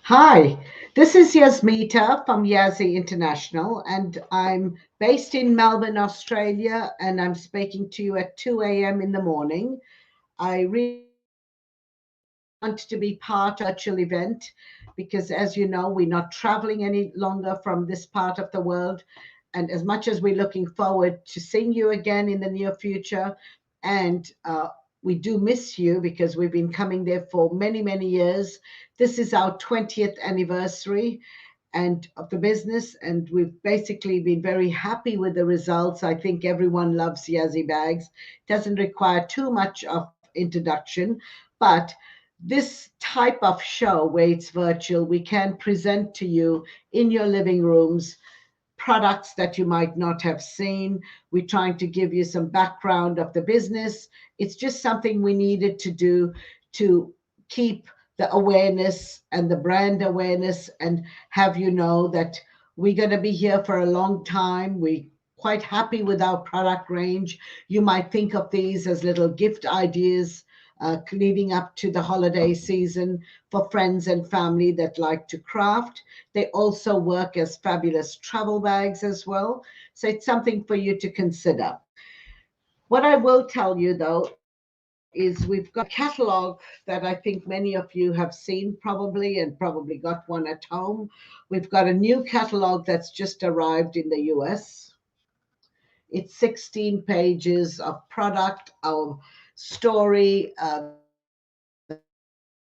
Hi, this is Yasmita from Yazzie International, and I'm based in Melbourne, Australia, and I'm speaking to you at 2 a.m. in the morning. I really want to be part of a virtual event because, as you know, we're not traveling any longer from this part of the world. And as much as we're looking forward to seeing you again in the near future, and we do miss you because we've been coming there for many, many years. This is our 20th anniversary and of the business, and we've basically been very happy with the results. I think everyone loves Yazzie Bags. Doesn't require too much of introduction, but this type of show where it's virtual, we can present to you in your living rooms products that you might not have seen. We're trying to give you some background of the business. It's just something we needed to do to keep the awareness and the brand awareness and have you know that we're going to be here for a long time. We quite happy with our product range. You might think of these as little gift ideas leading up to the holiday season for friends and family that like to craft. They also work as fabulous travel bags as well. So it's something for you to consider. What I will tell you though is we've got a catalog that I think many of you have seen probably and probably got one at home. We've got a new catalog that's just arrived in the US. It's 16 pages of product, our story, the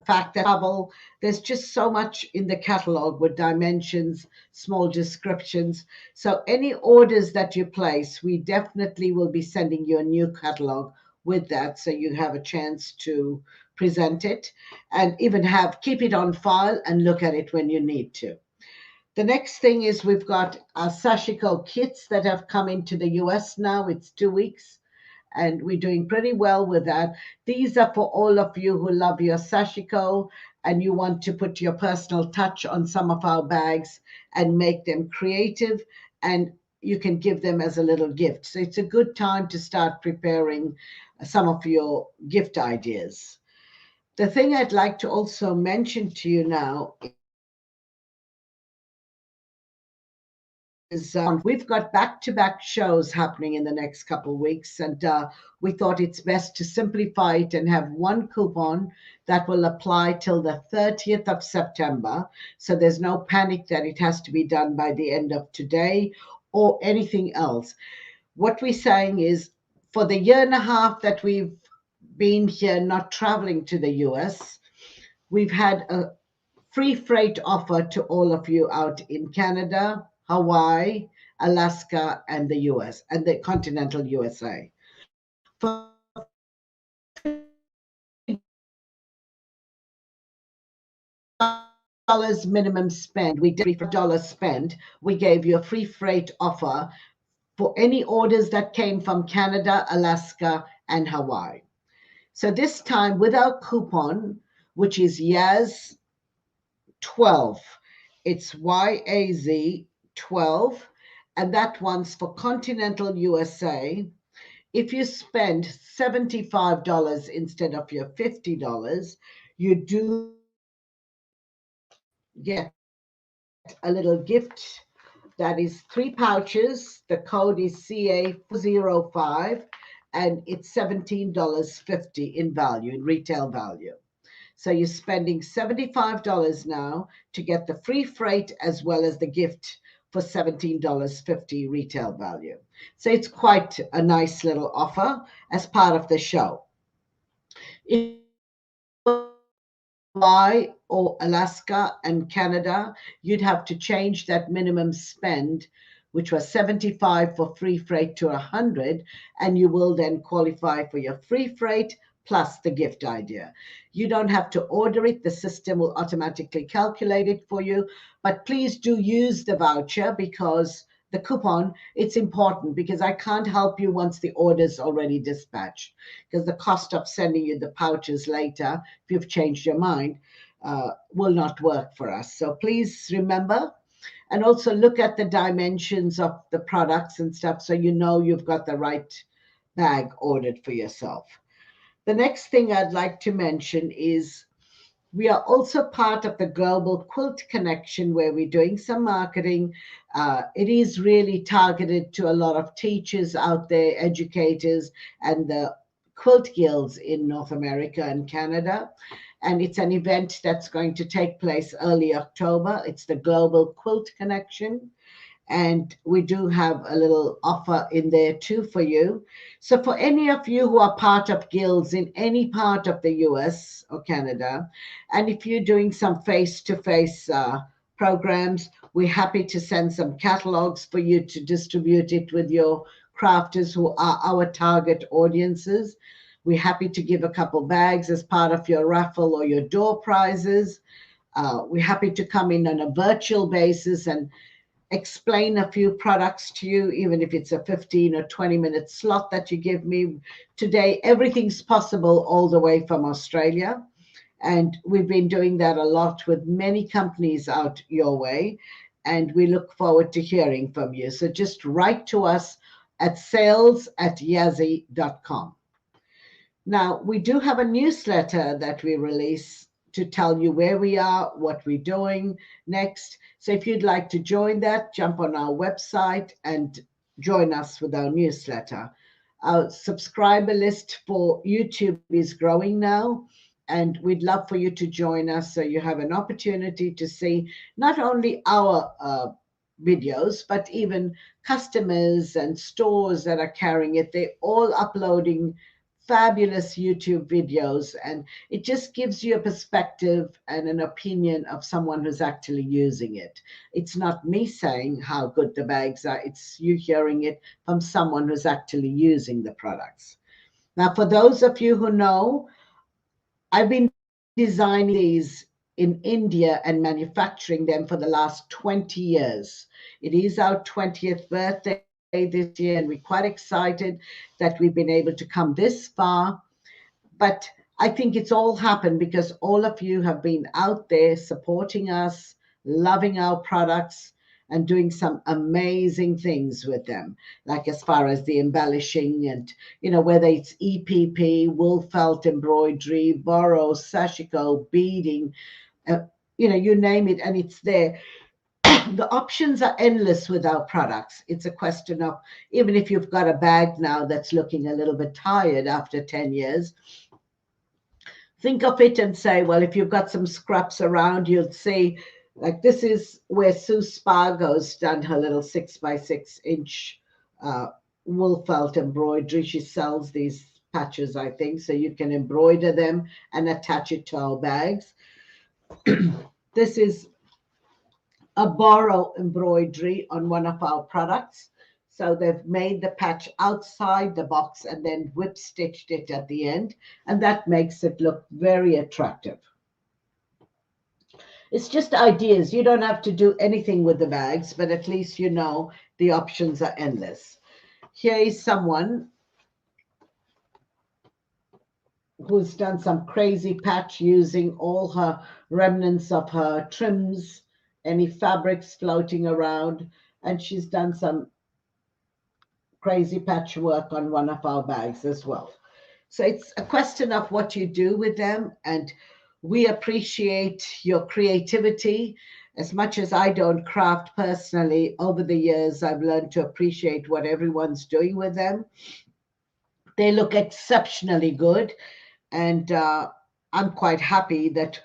fact that travel. There's just so much in the catalog with dimensions, small descriptions. So, any orders that you place, we definitely will be sending you a new catalog with that so you have a chance to present it and even have keep it on file and look at it when you need to. The next thing is we've got our Sashiko kits that have come into the US now. It's 2 weeks and we're doing pretty well with that. These are for all of you who love your sashiko and you want to put your personal touch on some of our bags and make them creative, and you can give them as a little gift. So it's a good time to start preparing some of your gift ideas. The thing I'd like to also mention to you now is we've got back-to-back shows happening in the next couple of weeks, and we thought it's best to simplify it and have one coupon that will apply till the 30th of September. So there's no panic that it has to be done by the end of today or anything else. What we're saying is for the year and a half that we've been here not traveling to the US, we've had a free freight offer to all of you out in Canada, Hawaii, Alaska, and the US and the continental USA. For $50 minimum spend, we did $5 spend, we gave you a free freight offer for any orders that came from Canada, Alaska, and Hawaii. So this time with our coupon, which is YAZ12, it's YAZ 12, and that one's for continental USA. If you spend $75 instead of your $50, you do get a little gift that is 3 pouches. The code is CA405, and it's $17.50 in value, in retail value. So you're spending $75 now to get the free freight as well as the gift for $17.50 retail value. So it's quite a nice little offer as part of the show. If Hawaii or Alaska and Canada, you'd have to change that minimum spend, which was 75 for free freight to 100, and you will then qualify for your free freight plus the gift idea. You don't have to order it, the system will automatically calculate it for you, but please do use the voucher because the coupon, it's important because I can't help you once the order's already dispatched because the cost of sending you the pouches later, if you've changed your mind, will not work for us. So please remember and also look at the dimensions of the products and stuff so you know you've got the right bag ordered for yourself. The next thing I'd like to mention is We are also part of the Global Quilt Connection, where we're doing some marketing. It is really targeted to a lot of teachers out there, educators, and the quilt guilds in North America and Canada. And it's an event that's going to take place early October. It's the Global Quilt Connection, and we do have a little offer in there too for you. So for any of you who are part of guilds in any part of the US or Canada, and if you're doing some face-to-face programs, we're happy to send some catalogs for you to distribute it with your crafters who are our target audiences. We're happy to give a couple bags as part of your raffle or your door prizes. We're happy to come in on a virtual basis and explain a few products to you, even if it's a 15 or 20-minute slot that you give me. Today, everything's possible all the way from Australia. And we've been doing that a lot with many companies out your way. And we look forward to hearing from you. So just write to us at sales@yazzie.com. Now, we do have a newsletter that we release to tell you where we are, what we're doing next. So if you'd like to join that, jump on our website and join us with our newsletter. Our subscriber list for YouTube is growing now, and we'd love for you to join us so you have an opportunity to see not only our videos, but even customers and stores that are carrying it. They're all uploading fabulous YouTube videos, and it just gives you a perspective and an opinion of someone who's actually using it. It's not me saying how good the bags are, it's you hearing it from someone who's actually using the products. Now, for those of you who know, I've been designing these in India and manufacturing them for the last 20 years. It is our 20th birthday this year, and we're quite excited that we've been able to come this far. But I think it's all happened because all of you have been out there supporting us, loving our products, and doing some amazing things with them, like as far as the embellishing and, whether it's EPP, wool felt embroidery, borrow, sashiko, beading, you name it, and it's there. The options are endless with our products. It's a question of, even if you've got a bag now that's looking a little bit tired after 10 years, think of it and say, well, if you've got some scraps around, you'll see, like this is where Sue Spargo's done her little 6x6 inch wool felt embroidery. She sells these patches, I think, so you can embroider them and attach it to our bags. This is a borrow embroidery on one of our products. So they've made the patch outside the box and then whip stitched it at the end, and that makes it look very attractive. It's just ideas. You don't have to do anything with the bags, but at least you know the options are endless. Here is someone who's done some crazy patch using all her remnants of her trims, any fabrics floating around, and she's done some crazy patchwork on one of our bags as well. So it's a question of what you do with them, and we appreciate your creativity. As much as I don't craft personally, over the years I've learned to appreciate what everyone's doing with them. They look exceptionally good, and I'm quite happy that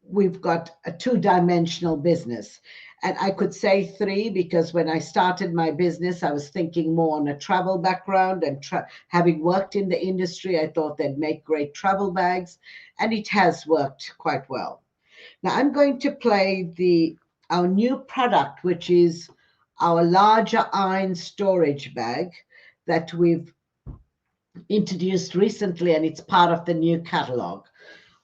we've got a two-dimensional business. And I could say three because when I started my business, I was thinking more on a travel background, and having worked in the industry, I thought they'd make great travel bags, and it has worked quite well. Now I'm going to play our new product, which is our larger iron storage bag that we've introduced recently, and it's part of the new catalog.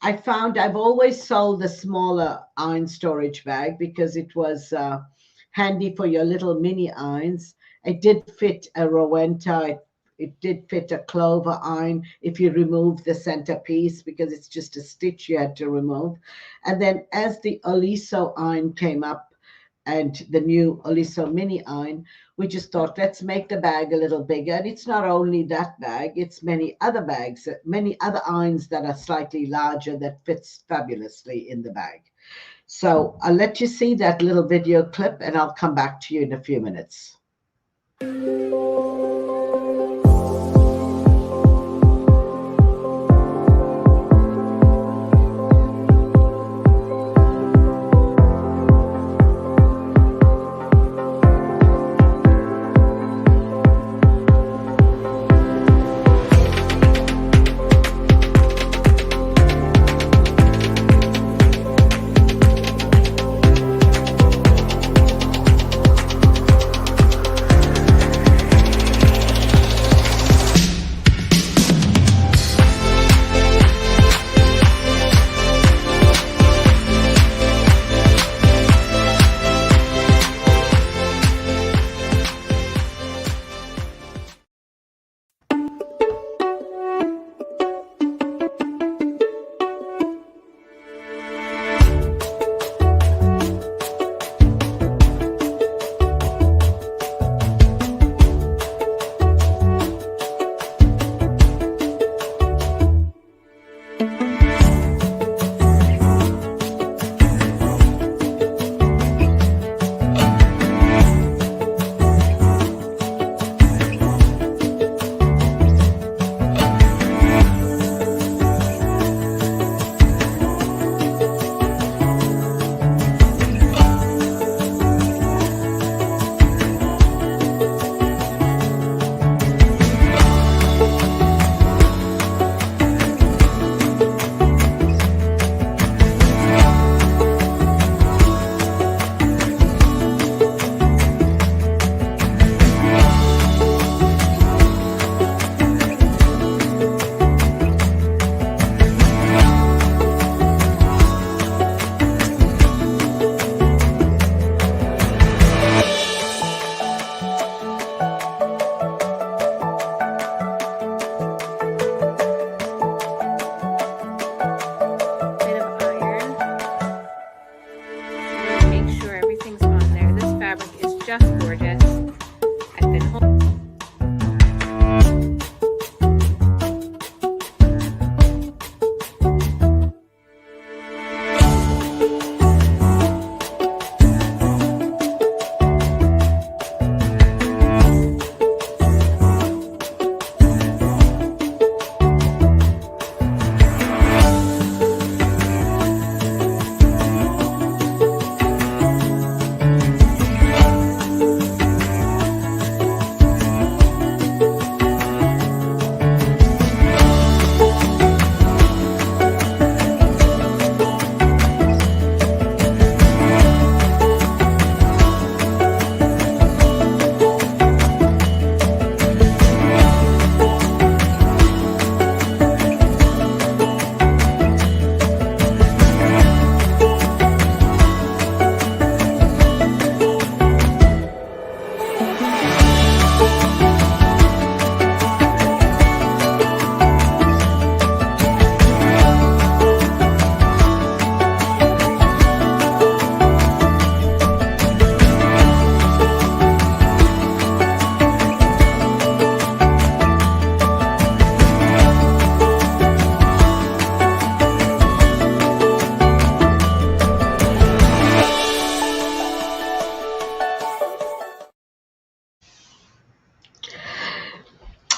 I found I've always sold the smaller iron storage bag because it was handy for your little mini irons. It did fit a Rowenta. It did fit a Clover iron if you remove the center piece, because it's just a stitch you had to remove. And then as the Oliso iron came up, and the new Oliso mini iron, we just thought, let's make the bag a little bigger. And it's not only that bag, it's many other bags, many other irons that are slightly larger that fits fabulously in the bag. So I'll let you see that little video clip and I'll come back to you in a few minutes.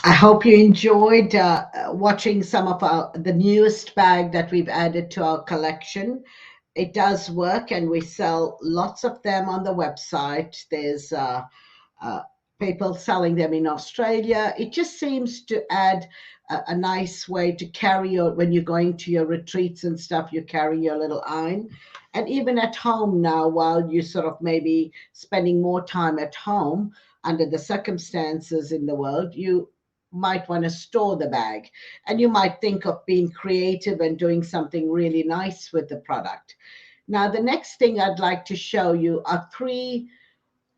I hope you enjoyed watching some of the newest bag that we've added to our collection. It does work, and we sell lots of them on the website. There's uh, people selling them in Australia. It just seems to add a nice way to carry your, when you're going to your retreats and stuff, you carry your little iron. And even at home now, while you sort of maybe spending more time at home under the circumstances in the world, you might want to store the bag, and you might think of being creative and doing something really nice with the product. Now, the next thing I'd like to show you are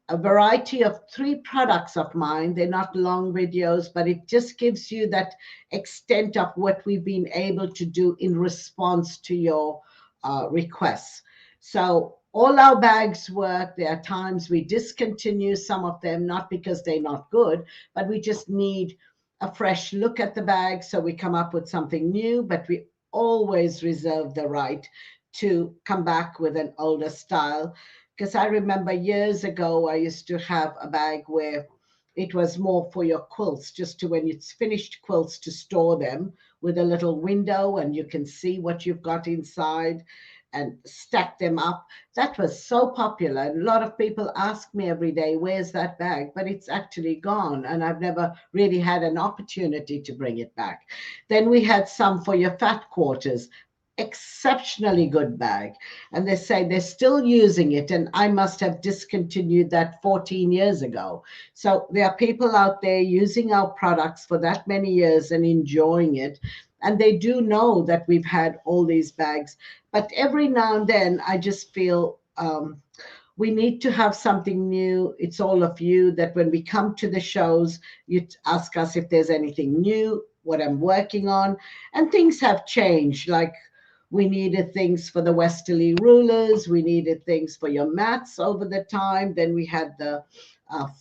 a variety of three products of mine. They're not long videos, but it just gives you that extent of what we've been able to do in response to your requests. So All our bags work. There are times we discontinue some of them, not because they're not good, but we just need a fresh look at the bag. So we come up with something new, but we always reserve the right to come back with an older style. Because I remember years ago, I used to have a bag where it was more for your quilts, just to when it's finished quilts to store them with a little window and you can see what you've got inside and stack them up. That was so popular. And a lot of people ask me every day, where's that bag? But it's actually gone. And I've never really had an opportunity to bring it back. Then we had some for your fat quarters. Exceptionally good bag. And they say they're still using it. And I must have discontinued that 14 years ago. So there are people out there using our products for that many years and enjoying it. And they do know that we've had all these bags. But every now and then, I just feel we need to have something new. It's all of you that when we come to the shows, you ask us if there's anything new, what I'm working on. And things have changed. Like we needed things for the westerly rulers, we needed things for your mats over the time. Then we had the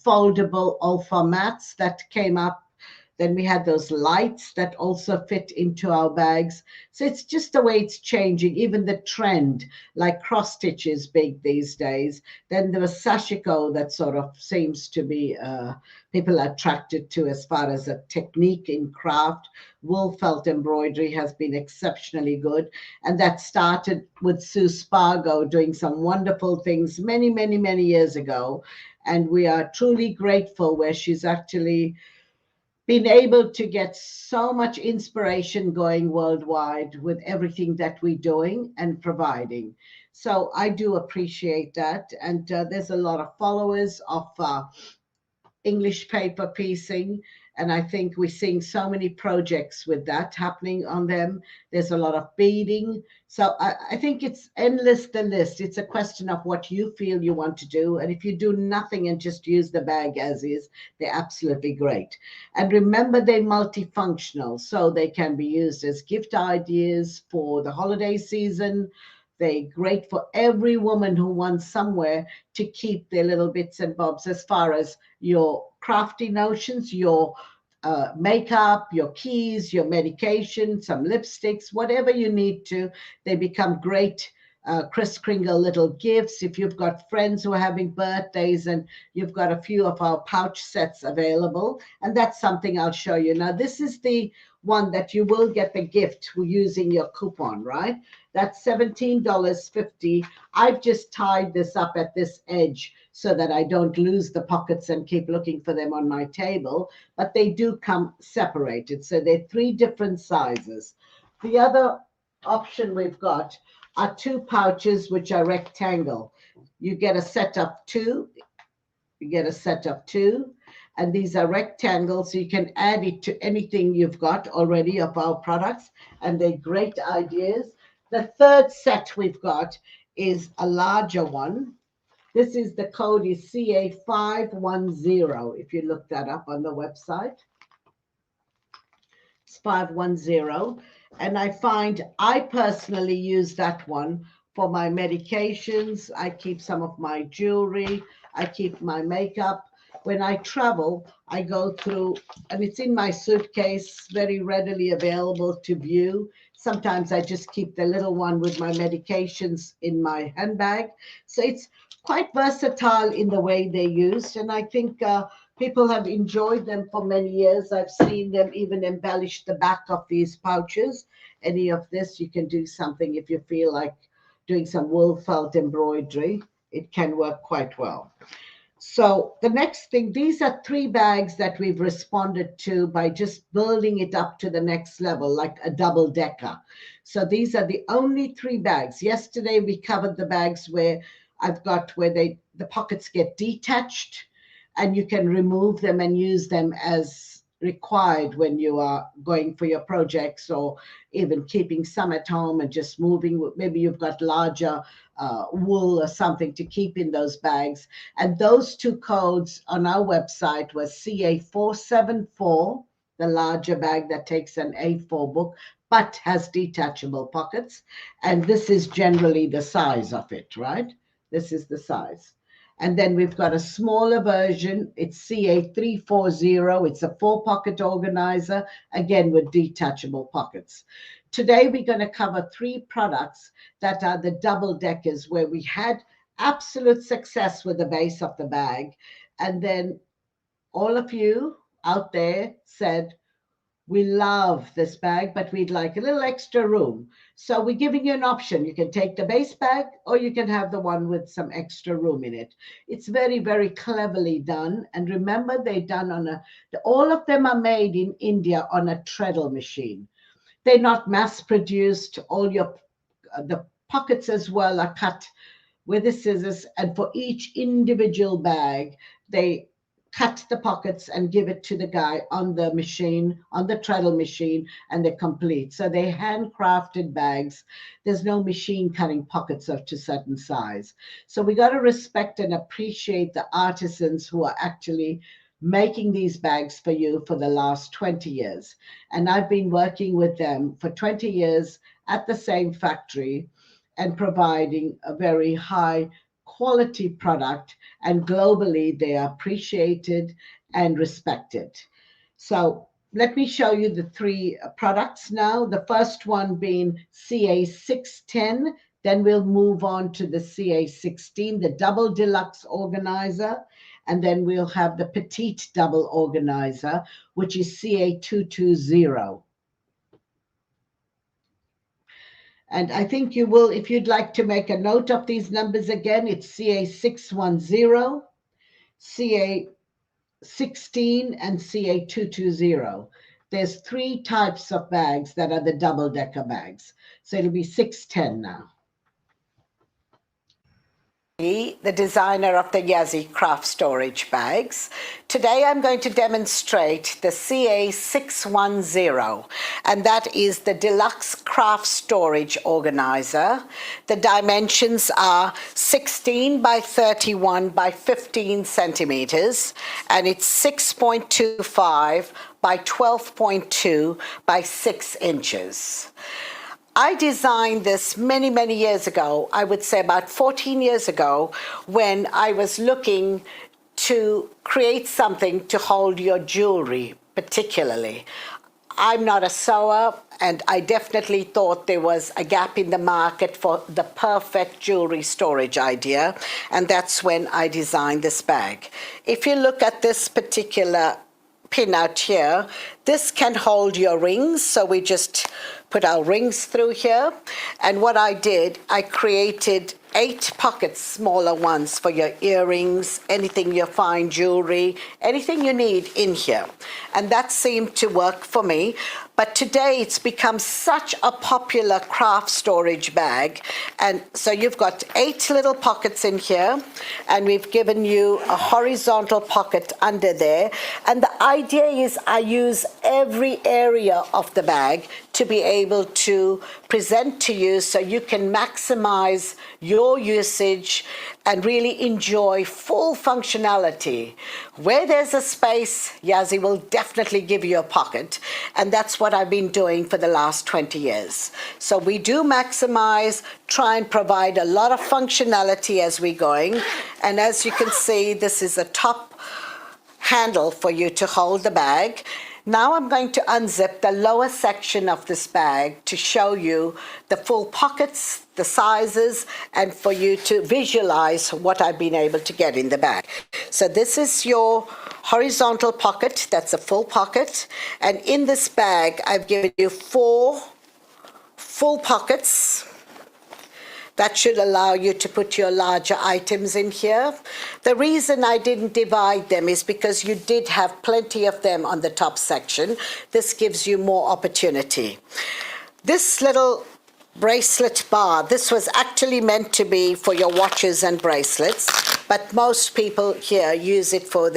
foldable alpha mats that came up. Then we had those lights that also fit into our bags. So it's just the way it's changing. Even the trend, like cross stitch is big these days. Then there was Sashiko that sort of seems to be people are attracted to as far as a technique in craft. Wool felt embroidery has been exceptionally good. And that started with Sue Spargo doing some wonderful things many, many, many years ago. And we are truly grateful where she's actually been able to get so much inspiration going worldwide with everything that we're doing and providing. So I do appreciate that. And there's a lot of followers of English paper piecing. And I think we're seeing so many projects with that happening on them. There's a lot of beading. So I think it's endless the list. It's a question of what you feel you want to do. And if you do nothing and just use the bag as is, they're absolutely great. And remember, they're multifunctional. So they can be used as gift ideas for the holiday season. They're great for every woman who wants somewhere to keep their little bits and bobs as far as your crafty notions, your makeup, your keys, your medication, some lipsticks, whatever you need to. They become great Kris Kringle little gifts. If you've got friends who are having birthdays and you've got a few of our pouch sets available, and that's something I'll show you. Now, this is the one that you will get the gift using your coupon, right? That's $17.50. I've just tied this up at this edge so that I don't lose the pockets and keep looking for them on my table, but they do come separated. So they're 3 different sizes. The other option we've got are 2 pouches, which are rectangle. You get a set of 2. You get a set of 2. And these are rectangles, so you can add it to anything you've got already of our products. And they're great ideas. The third set we've got is a larger one. This is the code is CA510. If you look that up on the website, it's 510. And I find I personally use that one for my medications. I keep some of my jewelry. I keep my makeup. When I travel, I go through, and it's in my suitcase, very readily available to view. Sometimes I just keep the little one with my medications in my handbag. So it's quite versatile in the way they're used. And I think people have enjoyed them for many years. I've seen them even embellish the back of these pouches. Any of this, you can do something if you feel like doing some wool felt embroidery. It can work quite well. So the next thing, these are 3 bags that we've responded to by just building it up to the next level, like a double decker. So these are the only 3 bags. Yesterday we covered the bags where I've got where the pockets get detached and you can remove them and use them as required when you are going for your projects or even keeping some at home and just moving. Maybe you've got larger wool or something to keep in those bags. And those 2 codes on our website was CA474, the larger bag that takes an A4 book, but has detachable pockets. And this is generally the size of it, right? This is the size. And then we've got a smaller version. It's CA340. It's a 4-pocket organizer, again with detachable pockets. Today, we're going to cover 3 products that are the double deckers, where we had absolute success with the base of the bag. And then all of you out there said, we love this bag, but we'd like a little extra room. So we're giving you an option. You can take the base bag, or you can have the one with some extra room in it. It's very, very cleverly done. And remember, they're done on all of them are made in India on a treadle machine. They're not mass produced. All the pockets as well are cut with the scissors. And for each individual bag, they cut the pockets and give it to the guy on the machine, on the treadle machine, and they're complete. So they're handcrafted bags. There's no machine cutting pockets of to certain size. So we got to respect and appreciate the artisans who are actually making these bags for you for the last 20 years. And I've been working with them for 20 years at the same factory and providing a very high quality product, and globally they are appreciated and respected. So let me show you the 3 products now. The first one being CA610, then we'll move on to the CA16, the double deluxe organizer, and then we'll have the petite double organizer, which is CA220. And I think you will, if you'd like to make a note of these numbers again, it's CA610, CA16, and CA220. There's 3 types of bags that are the double-decker bags. So it'll be 610 now. The designer of the Yazzie craft storage bags. Today I'm going to demonstrate the CA610, and that is the Deluxe Craft Storage Organizer. The dimensions are 16 by 31 by 15 centimeters, and it's 6.25 by 12.2 by 6 inches. I designed this many, many years ago, I would say about 14 years ago, when I was looking to create something to hold your jewelry, particularly. I'm not a sewer, and I definitely thought there was a gap in the market for the perfect jewelry storage idea, and that's when I designed this bag. If you look at this particular pin out here, this can hold your rings, so we just put our rings through here. And what I did, I created 8 pockets, smaller ones, for your earrings, anything, your fine jewelry, anything you need in here. And that seemed to work for me. But today it's become such a popular craft storage bag. And so you've got 8 little pockets in here, and we've given you a horizontal pocket under there. And the idea is I use every area of the bag to be able to present to you so you can maximize your usage and really enjoy full functionality. Where there's a space, Yazzie will definitely give you a pocket, and that's what I've been doing for the last 20 years. So we do maximize, try and provide a lot of functionality as we're going, and as you can see, this is a top handle for you to hold the bag. Now I'm going to unzip the lower section of this bag to show you the full pockets, the sizes, and for you to visualize what I've been able to get in the bag. So this is your horizontal pocket, that's a full pocket, and in this bag I've given you 4 full pockets. That should allow you to put your larger items in here. The reason I didn't divide them is because you did have plenty of them on the top section. This gives you more opportunity. This little bracelet bar, this was actually meant to be for your watches and bracelets, but most people here use it for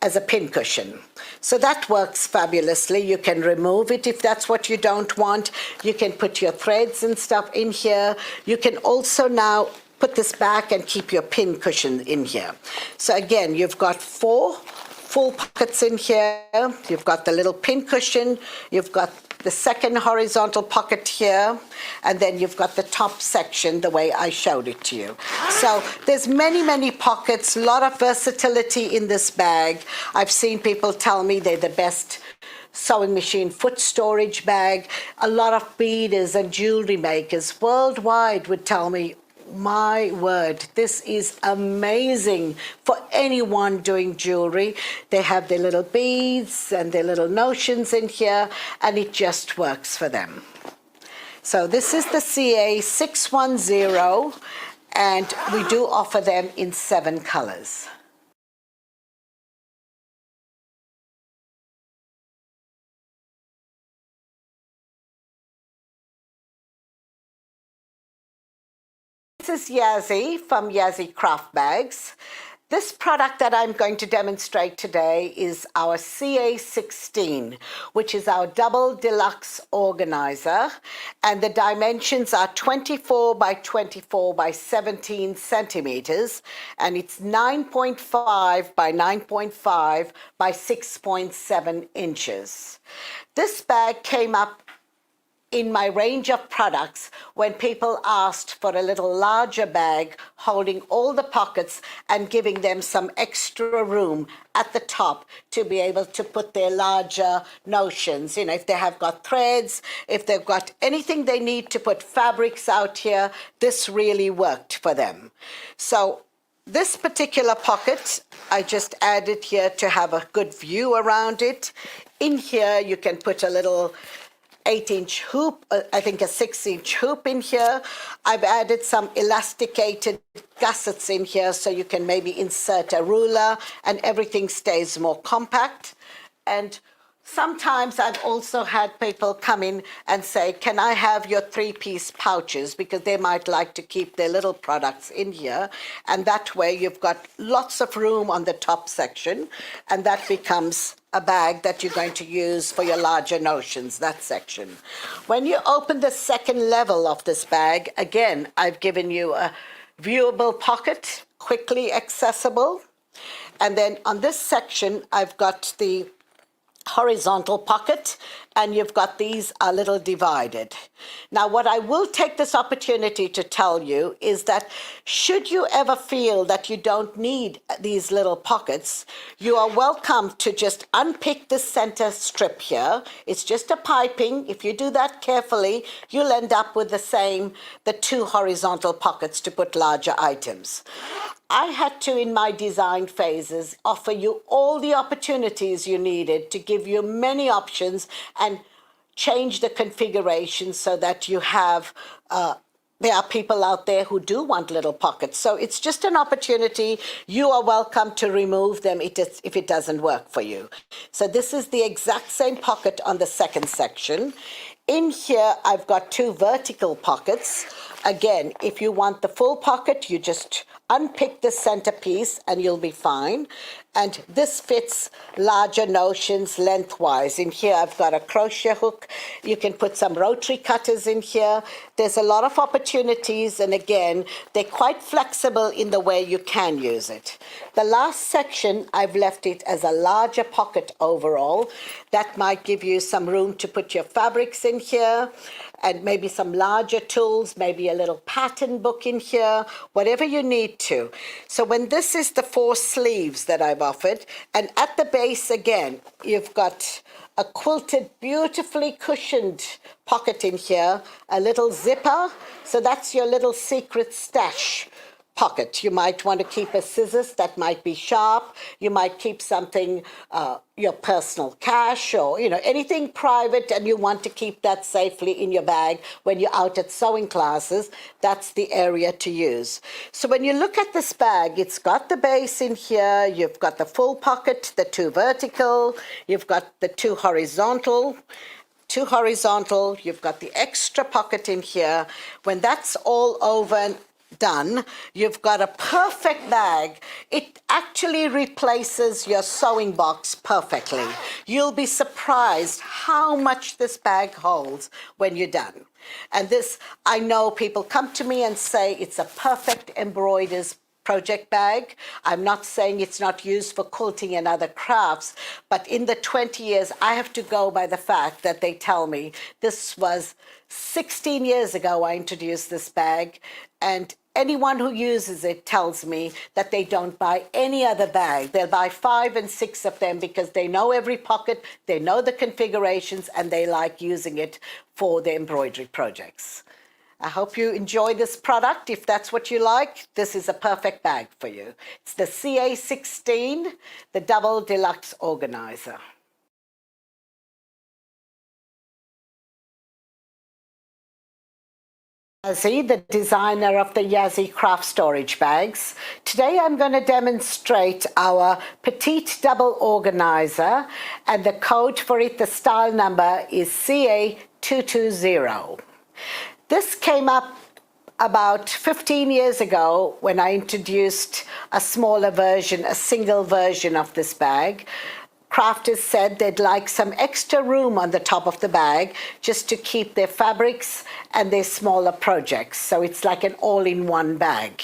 as a pin cushion. So that works fabulously. You can remove it if that's what you don't want. You can put your threads and stuff in here. You can also now put this back and keep your pin cushion in here. So again, you've got 4 full pockets in here. You've got the little pin cushion. You've got the second horizontal pocket here, and then you've got the top section the way I showed it to you. So there's many pockets, a lot of versatility in this bag. I've seen people tell me they're the best sewing machine foot storage bag. A lot of beaders and jewelry makers worldwide would tell me, my word, this is amazing for anyone doing jewelry. They have their little beads and their little notions in here, and it just works for them. So this is the CA 610, and we do offer them in 7 colors. This is Yazzie from Yazzie Craft Bags. This product that I'm going to demonstrate today is our CA16, which is our double deluxe organizer, and the dimensions are 24 by 24 by 17 centimeters, and it's 9.5 by 9.5 by 6.7 inches. This bag came up in my range of products when people asked for a little larger bag holding all the pockets and giving them some extra room at the top to be able to put their larger notions. You know, if they have got threads, if they've got anything they need to put fabrics out here, this really worked for them. So this particular pocket, I just added here to have a good view around it. In here, you can put a little 8-inch hoop, I think a 6-inch hoop in here. I've added some elasticated gussets in here so you can maybe insert a ruler and everything stays more compact. And sometimes I've also had people come in and say, can I have your 3-piece pouches? Because they might like to keep their little products in here. And that way you've got lots of room on the top section, and that becomes a bag that you're going to use for your larger notions, that section. When you open the second level of this bag, again, I've given you a viewable pocket, quickly accessible. And then on this section, I've got the horizontal pocket, and you've got these a little divided. Now, what I will take this opportunity to tell you is that should you ever feel that you don't need these little pockets, you are welcome to just unpick the center strip here. It's just a piping. If you do that carefully, you'll end up with the 2 horizontal pockets to put larger items. I had to, in my design phases, offer you all the opportunities you needed to give you many options and change the configuration so that you have, there are people out there who do want little pockets. So it's just an opportunity. You are welcome to remove them if it doesn't work for you. So this is the exact same pocket on the second section. In here, I've got 2 vertical pockets. Again, if you want the full pocket, you just unpick the centerpiece and you'll be fine. And this fits larger notions lengthwise. In here, I've got a crochet hook. You can put some rotary cutters in here. There's a lot of opportunities, and again, they're quite flexible in the way you can use it. The last section, I've left it as a larger pocket overall. That might give you some room to put your fabrics in here, and maybe some larger tools, maybe a little pattern book in here, whatever you need to. So when this is the 4 sleeves that I've offered, and at the base again, you've got a quilted, beautifully cushioned pocket in here, a little zipper, so that's your little secret stash pocket. You might want to keep a scissors that might be sharp. You might keep something, your personal cash, or anything private, and you want to keep that safely in your bag when you're out at sewing classes. That's the area to use. So when you look at this bag, it's got the base in here. You've got the full pocket, the 2 vertical. You've got the 2 horizontal. You've got the extra pocket in here. When that's all over and done, you've got a perfect bag. It actually replaces your sewing box perfectly. You'll be surprised how much this bag holds when you're done. And this, I know people come to me and say it's a perfect embroider's project bag. I'm not saying it's not used for quilting and other crafts, but in the 20 years, I have to go by the fact that they tell me this was 16 years ago I introduced this bag, and anyone who uses it tells me that they don't buy any other bag. They'll buy 5 and 6 of them because they know every pocket, they know the configurations, and they like using it for their embroidery projects. I hope you enjoy this product. If that's what you like, this is a perfect bag for you. It's the CA16, the Double Deluxe Organizer. Yazzie, the designer of the Yazzie craft storage bags. Today I'm going to demonstrate our Petite Double Organizer, and the code for it, the style number, is CA220. This came up about 15 years ago when I introduced a smaller version, a single version of this bag. Crafters said they'd like some extra room on the top of the bag just to keep their fabrics and their smaller projects. So it's like an all-in-one bag.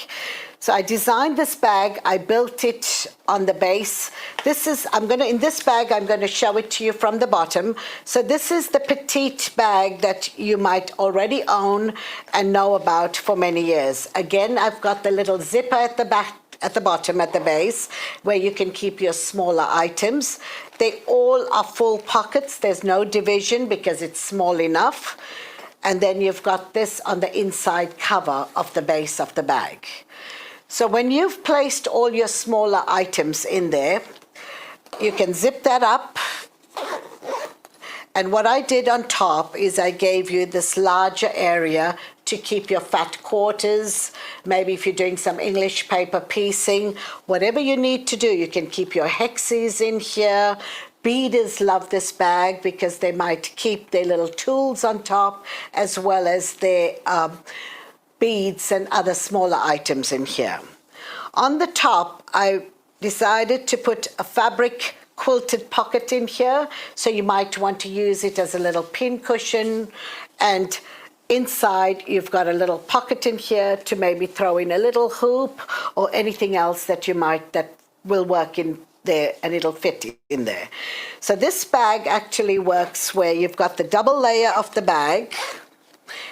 So I designed this bag, I built it on the base. In this bag, I'm going to show it to you from the bottom. So this is the Petite Bag that you might already own and know about for many years. Again, I've got the little zipper at the back, at the bottom, at the base, where you can keep your smaller items. They all are full pockets. There's no division because it's small enough. And then you've got this on the inside cover of the base of the bag. So when you've placed all your smaller items in there, you can zip that up. And what I did on top is I gave you this larger area to keep your fat quarters. Maybe if you're doing some English paper piecing, whatever you need to do, you can keep your hexes in here. Beaders love this bag because they might keep their little tools on top as well as their beads and other smaller items in here. On the top, I decided to put a fabric quilted pocket in here, so you might want to use it as a little pin cushion, and inside you've got a little pocket in here to maybe throw in a little hoop or anything else that will work in there, and it'll fit in there. So this bag actually works where you've got the double layer of the bag.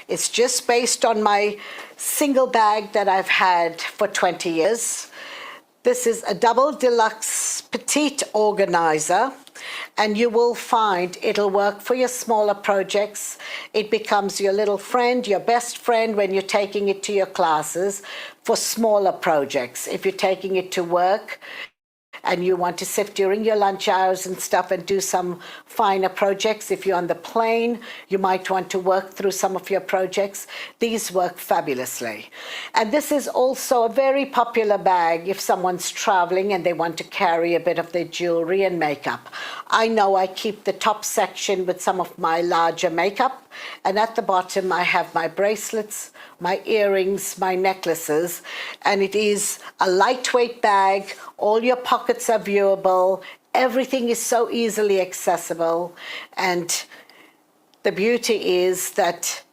It's just based on my single bag that I've had for 20 years. This is a Double Deluxe Petite Organizer, and you will find it'll work for your smaller projects. It becomes your little friend, your best friend when you're taking it to your classes for smaller projects. If you're taking it to work and you want to sit during your lunch hours and stuff and do some finer projects. If you're on the plane, you might want to work through some of your projects. These work fabulously. And this is also a very popular bag if someone's traveling and they want to carry a bit of their jewelry and makeup. I know I keep the top section with some of my larger makeup, and at the bottom I have my bracelets, my earrings, my necklaces, and it is a lightweight bag. All your pockets are viewable. Everything is so easily accessible, and the beauty is that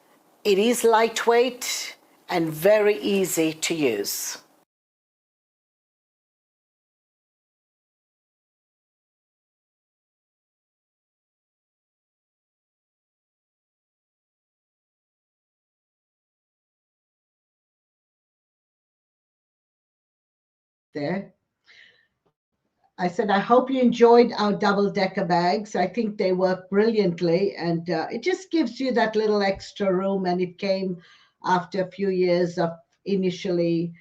it is lightweight and very easy to use. There. I said, I hope you enjoyed our double-decker bags. I think they work brilliantly, and it just gives you that little extra room, and it came after a few years of initially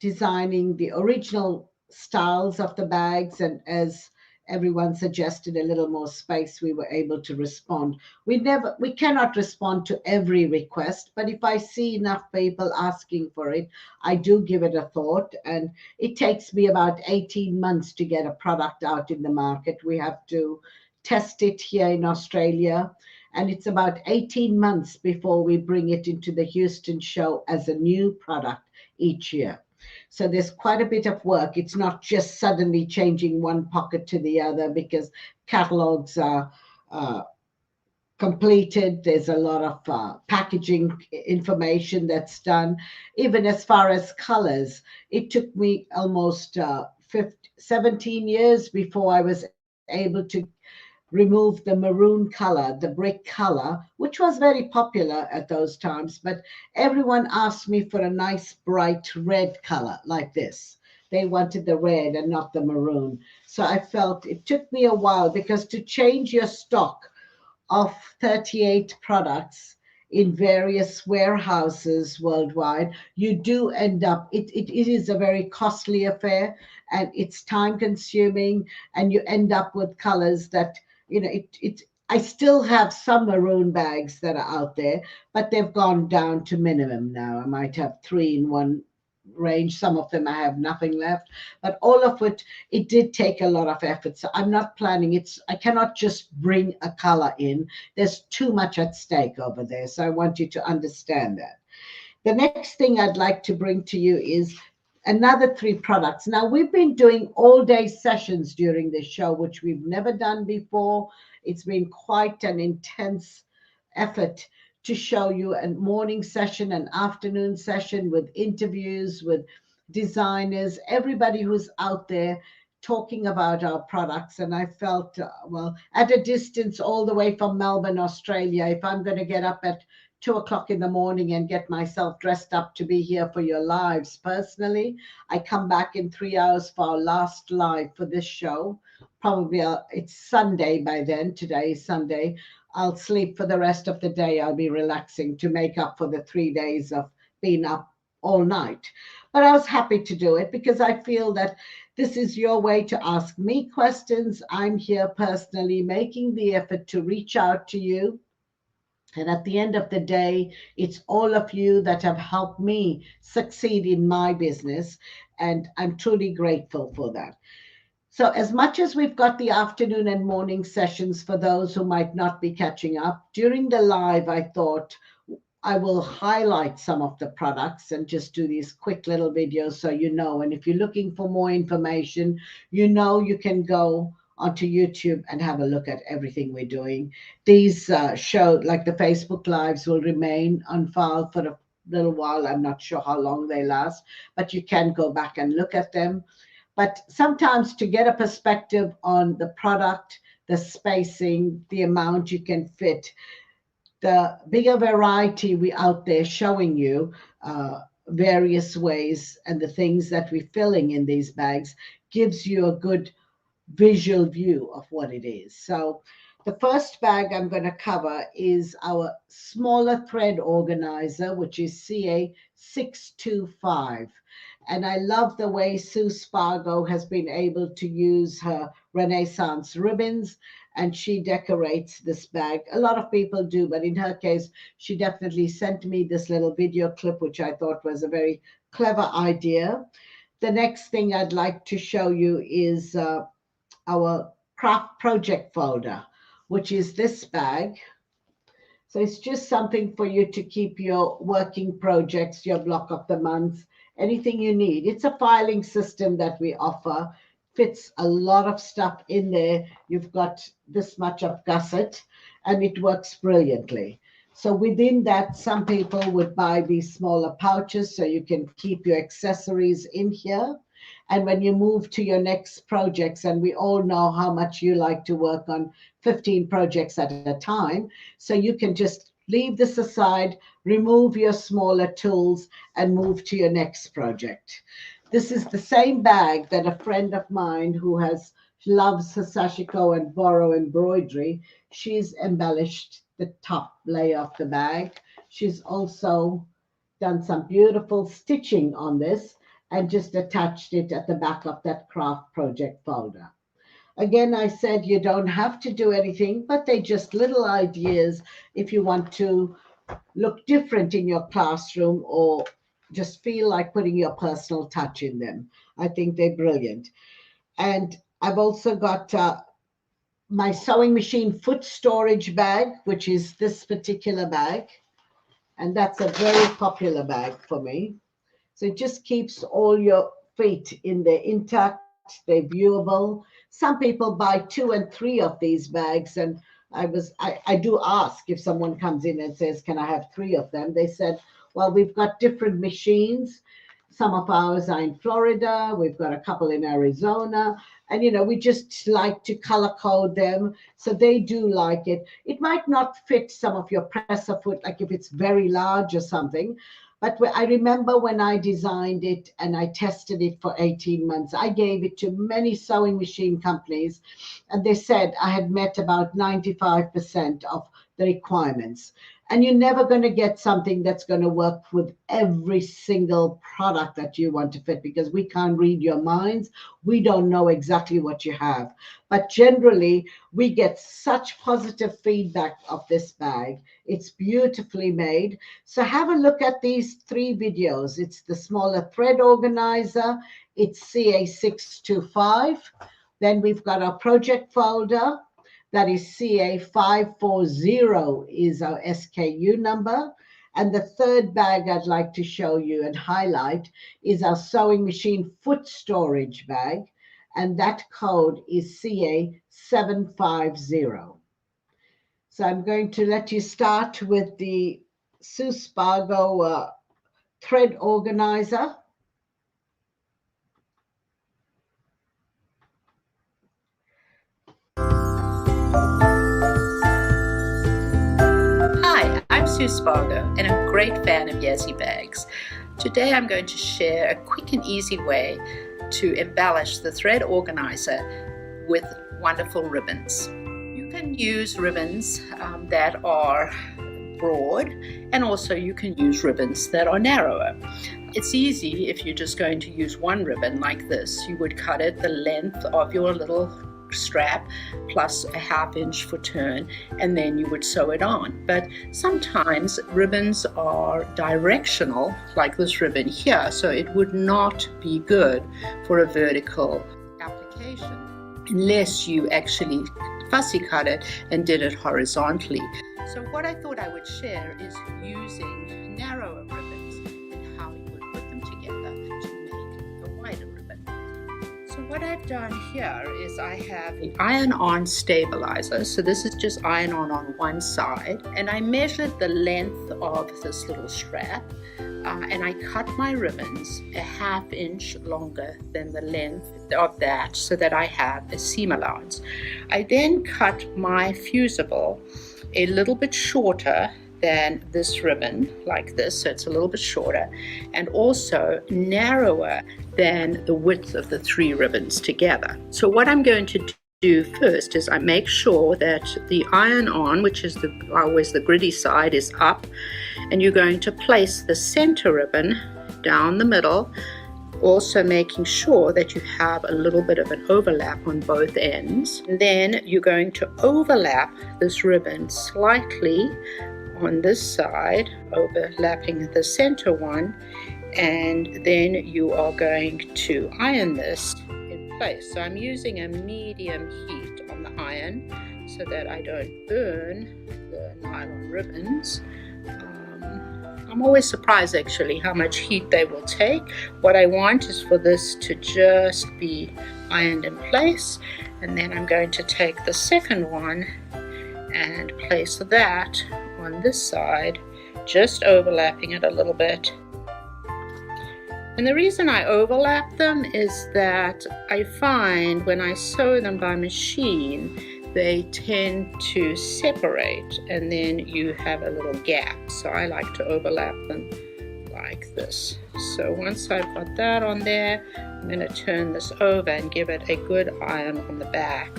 designing the original styles of the bags, and as everyone suggested a little more space, we were able to respond. We cannot respond to every request, but if I see enough people asking for it, I do give it a thought, and it takes me about 18 months to get a product out in the market. We have to test it here in Australia, and it's about 18 months before we bring it into the Houston show as a new product each year. So there's quite a bit of work. It's not just suddenly changing one pocket to the other, because catalogs are completed. There's a lot of packaging information that's done, even as far as colors. It took me almost 17 years before I was able to remove the maroon color, the brick color, which was very popular at those times. But everyone asked me for a nice bright red color like this. They wanted the red and not the maroon. So I felt it took me a while, because to change your stock of 38 products in various warehouses worldwide, you do end up, it is a very costly affair, and it's time consuming, and you end up with colors that, I still have some maroon bags that are out there, but they've gone down to minimum now. I might have three in one range. Some of them I have nothing left, but all of it did take a lot of effort. So I'm not planning. I cannot just bring a color in. There's too much at stake over there. So I want you to understand that. The next thing I'd like to bring to you is another three products. Now, we've been doing all day sessions during this show, which we've never done before. It's been quite an intense effort to show you a morning session, an afternoon session with interviews with designers, everybody who's out there talking about our products. And I felt, well, at a distance all the way from Melbourne, Australia, if I'm going to get up at 2 o'clock in the morning and get myself dressed up to be here for your lives personally, I come back in 3 hours for our last live for this show. Probably it's Sunday by then. Today is Sunday. I'll sleep for the rest of the day. I'll be relaxing to make up for the 3 days of being up all night. But I was happy to do it, because I feel that this is your way to ask me questions. I'm here personally making the effort to reach out to you. And at the end of the day, it's all of you that have helped me succeed in my business. And I'm truly grateful for that. So, as much as we've got the afternoon and morning sessions for those who might not be catching up, during the live, I thought I will highlight some of the products and just do these quick little videos so you know. And if you're looking for more information, you can go onto YouTube and have a look at everything we're doing. These show, like the Facebook Lives, will remain on file for a little while. I'm not sure how long they last, but you can go back and look at them. But sometimes to get a perspective on the product, the spacing, the amount you can fit, the bigger variety we out there showing you, various ways, and the things that we're filling in these bags gives you a good visual view of what it is. So the first bag I'm going to cover is our smaller thread organizer, which is CA625. And I love the way Sue Spargo has been able to use her Renaissance ribbons, and she decorates this bag. A lot of people do, but in her case, she definitely sent me this little video clip, which I thought was a very clever idea. The next thing I'd like to show you is our craft project folder, which is this bag. So it's just something for you to keep your working projects, your block of the month, anything you need. It's a filing system that we offer. Fits a lot of stuff in there. You've got this much of gusset, and it works brilliantly. So within that, some people would buy these smaller pouches so you can keep your accessories in here. And when you move to your next projects, and we all know how much you like to work on 15 projects at a time, so you can just leave this aside, remove your smaller tools, and move to your next project. This is the same bag that a friend of mine who loves her Sashiko and Borrow embroidery, she's embellished the top layer of the bag. She's also done some beautiful stitching on this and just attached it at the back of that craft project folder. Again, I said you don't have to do anything, but they're just little ideas if you want to look different in your classroom or just feel like putting your personal touch in them. I think they're brilliant. And I've also got my sewing machine foot storage bag, which is this particular bag. And that's a very popular bag for me. So it just keeps all your feet in there intact. They're viewable. Some people buy 2 and 3 of these bags, and I do ask if someone comes in and says, can I have 3 of them? They said, well, we've got different machines. Some of ours are in Florida. We've got a couple in Arizona. And, we just like to color code them. So they do like it. It might not fit some of your presser foot, like if it's very large or something. But I remember when I designed it and I tested it for 18 months, I gave it to many sewing machine companies, and they said I had met about 95% of the requirements. And you're never going to get something that's going to work with every single product that you want to fit, because we can't read your minds. We don't know exactly what you have. But generally, we get such positive feedback of this bag. It's beautifully made. So have a look at these 3 videos. It's the smaller thread organizer. It's CA625. Then we've got our project folder. That is CA540 is our SKU number. And the third bag I'd like to show you and highlight is our sewing machine foot storage bag. And that code is CA750. So I'm going to let you start with the Sashiko thread organizer. Hi, I'm Sue Spargo, and I'm a great fan of Yazzie Bags. Today I'm going to share a quick and easy way to embellish the thread organizer with wonderful ribbons. You can use ribbons that are broad, and also you can use ribbons that are narrower. It's easy if you're just going to use one ribbon like this. You would cut it the length of your little strap plus a 1/2 inch for turn, and then you would sew it on. But sometimes ribbons are directional, like this ribbon here, so it would not be good for a vertical application unless you actually fussy cut it and did it horizontally. So what I thought I would share is using narrower ribbons and how you would put them together to make a wider ribbon. So what I've done here is I have an iron-on stabilizer. So this is just iron-on one side. And I measured the length of this little strap. And I cut my ribbons a 1/2 inch longer than the length of that, so that I have a seam allowance. I then cut my fusible a little bit shorter than this ribbon, like this, so it's a little bit shorter, and also narrower than the width of the 3 ribbons together. So what I'm going to do first is I make sure that the iron-on, which is always the gritty side, is up, and you're going to place the center ribbon down the middle, also making sure that you have a little bit of an overlap on both ends. And then you're going to overlap this ribbon slightly on this side, overlapping the center one, and then you are going to iron this in place. So I'm using a medium heat on the iron so that I don't burn the nylon ribbons. I'm always surprised actually how much heat they will take. What I want is for this to just be ironed in place, and then I'm going to take the second one and place that on this side, just overlapping it a little bit. And the reason I overlap them is that I find when I sew them by machine, they tend to separate, and then you have a little gap. So I like to overlap them like this. So once I've got that on there, I'm going to turn this over and give it a good iron on the back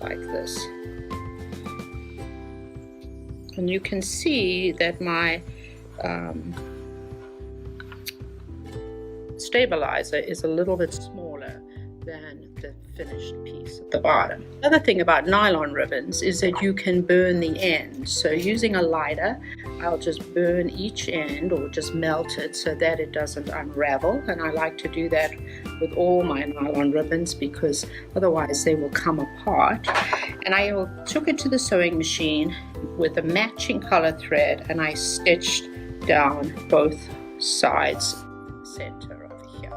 like this. And you can see that my stabilizer is a little bit smaller than the finished piece at the bottom. The other thing about nylon ribbons is that you can burn the ends. So using a lighter, I'll just burn each end or just melt it so that it doesn't unravel. And I like to do that with all my nylon ribbons because otherwise they will come apart. And I took it to the sewing machine with a matching color thread, and I stitched down both sides, center over here.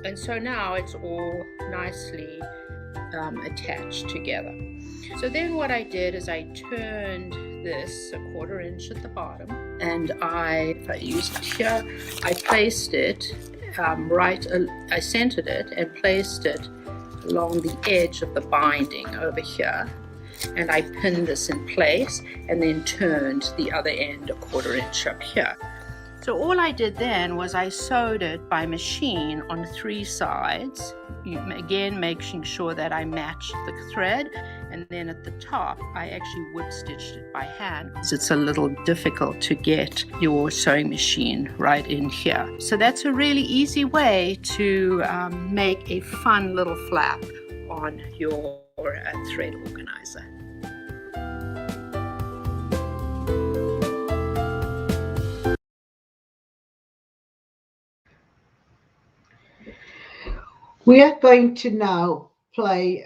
And so now it's all nicely attached together. So then what I did is I turned this 1/4 inch at the bottom, and if I use it here, I placed it I centered it and placed it along the edge of the binding over here, and I pinned this in place and then turned the other end 1/4 inch up here. So all I did then was I sewed it by machine on 3 sides, again making sure that I matched the thread, and then at the top I actually whip stitched it by hand because it's a little difficult to get your sewing machine right in here. So that's a really easy way to make a fun little flap on your thread organizer. We are going to now play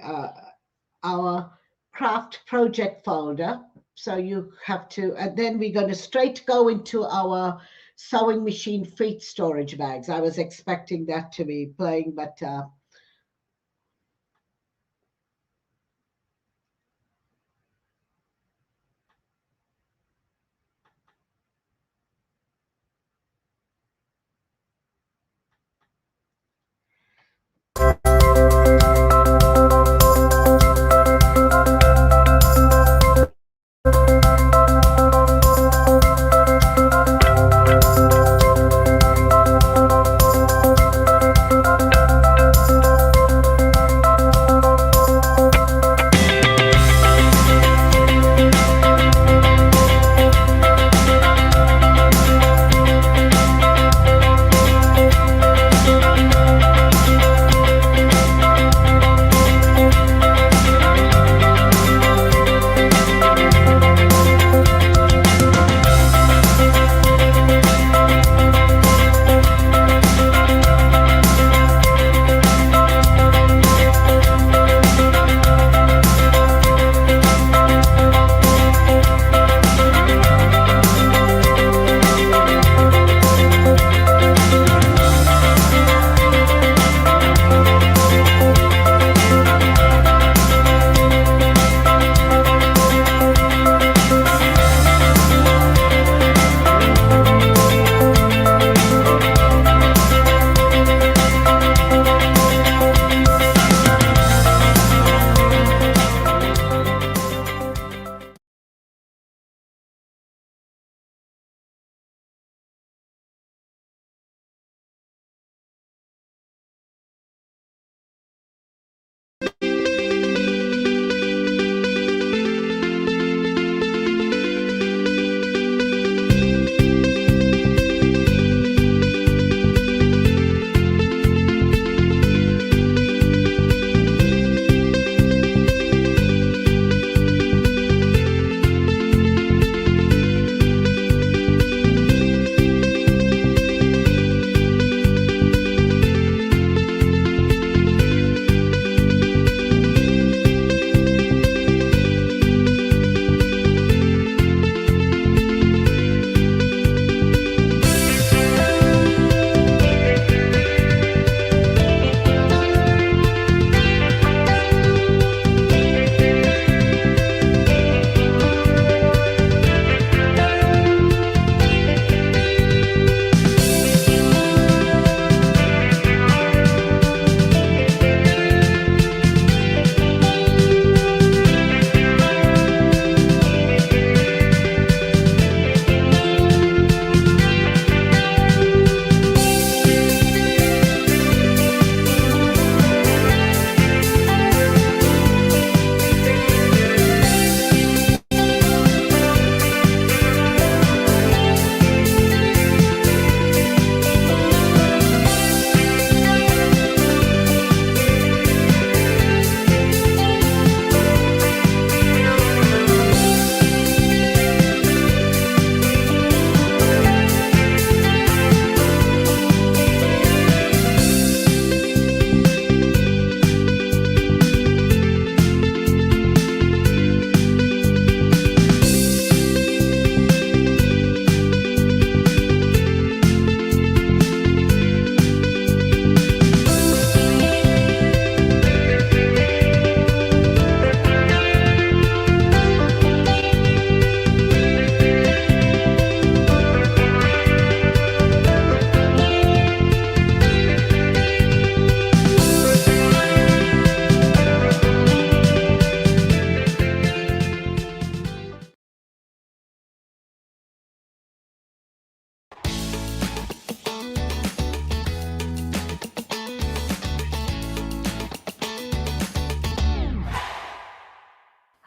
our craft project folder. So you have to, and then we're going to straight go into our sewing machine feet storage bags. I was expecting that to be playing, but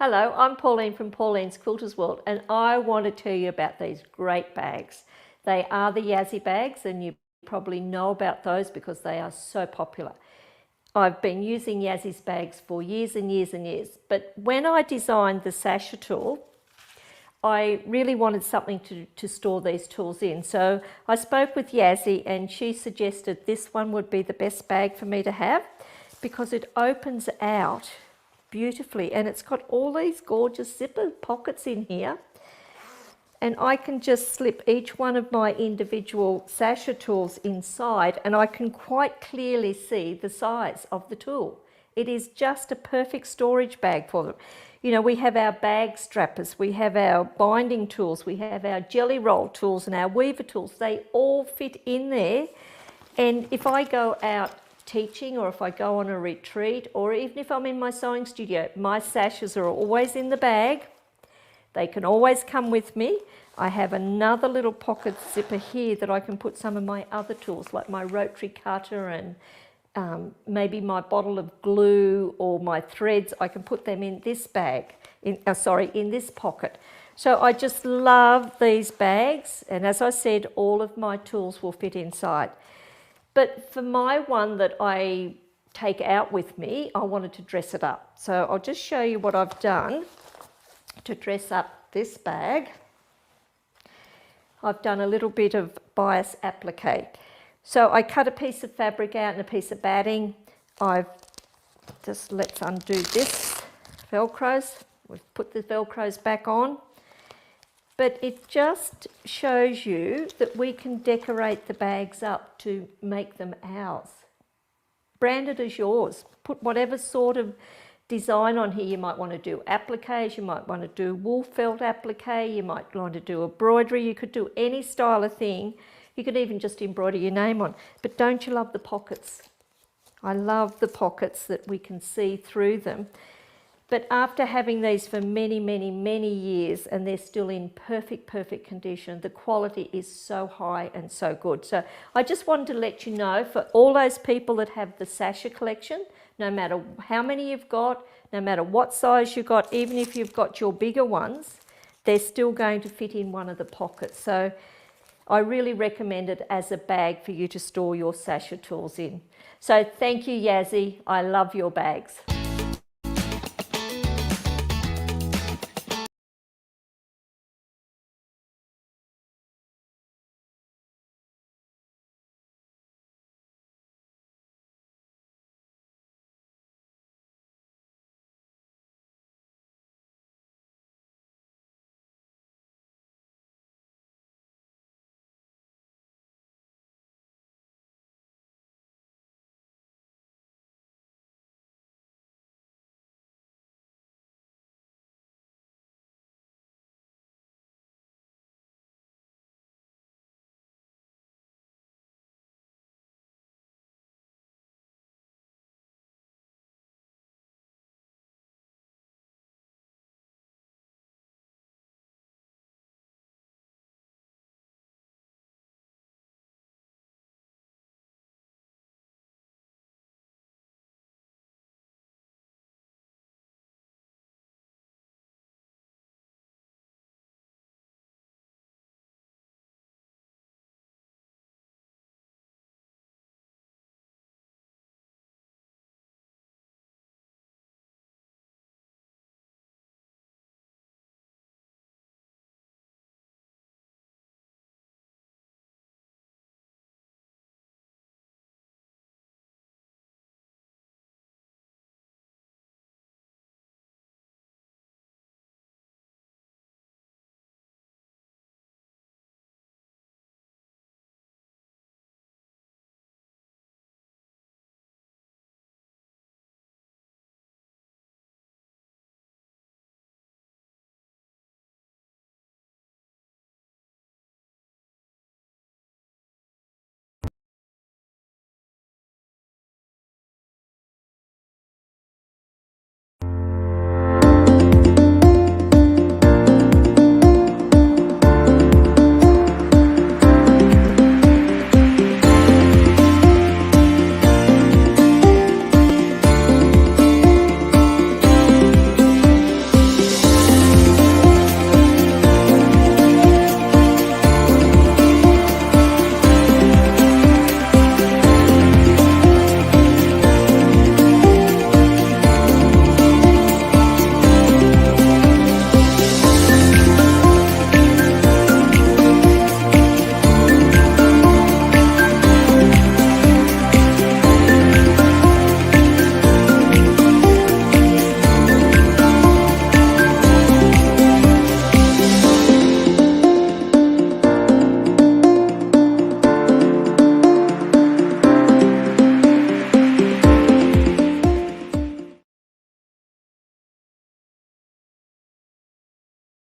Hello, I'm Pauline from Pauline's Quilters World, and I want to tell you about these great bags. They are the Yazzie Bags, and you probably know about those because they are so popular. I've been using Yazzie's bags for years and years and years, but when I designed the Sasha tool, I really wanted something to store these tools in. So I spoke with Yazzie and she suggested this one would be the best bag for me to have because it opens out beautifully and it's got all these gorgeous zipper pockets in here, and I can just slip each one of my individual Sasha tools inside and I can quite clearly see the size of the tool. It is just a perfect storage bag for them. You know, we have our bag strappers, we have our binding tools, we have our jelly roll tools and our weaver tools. They all fit in there, and if I go out teaching or if I go on a retreat or even if I'm in my sewing studio, my sashes are always in the bag. They can always come with me. I have another little pocket zipper here that I can put some of my other tools like my rotary cutter and maybe my bottle of glue or my threads. I can put them in this bag, in this pocket. So I just love these bags, and as I said, all of my tools will fit inside. But for my one that I take out with me, I wanted to dress it up. So I'll just show you what I've done to dress up this bag. I've done a little bit of bias applique. So I cut a piece of fabric out and a piece of batting. Let's undo this Velcros. We've put the Velcros back on. But it just shows you that we can decorate the bags up to make them ours. Brand it as yours. Put whatever sort of design on here. You might want to do appliques, you might want to do wool felt applique, you might want to do embroidery, you could do any style of thing. You could even just embroider your name on. But don't you love the pockets? I love the pockets that we can see through them. But after having these for many, many, many years and they're still in perfect, perfect condition, the quality is so high and so good. So I just wanted to let you know, for all those people that have the Sasha collection, no matter how many you've got, no matter what size you've got, even if you've got your bigger ones, they're still going to fit in one of the pockets. So I really recommend it as a bag for you to store your Sasha tools in. So thank you, Yazzie. I love your bags.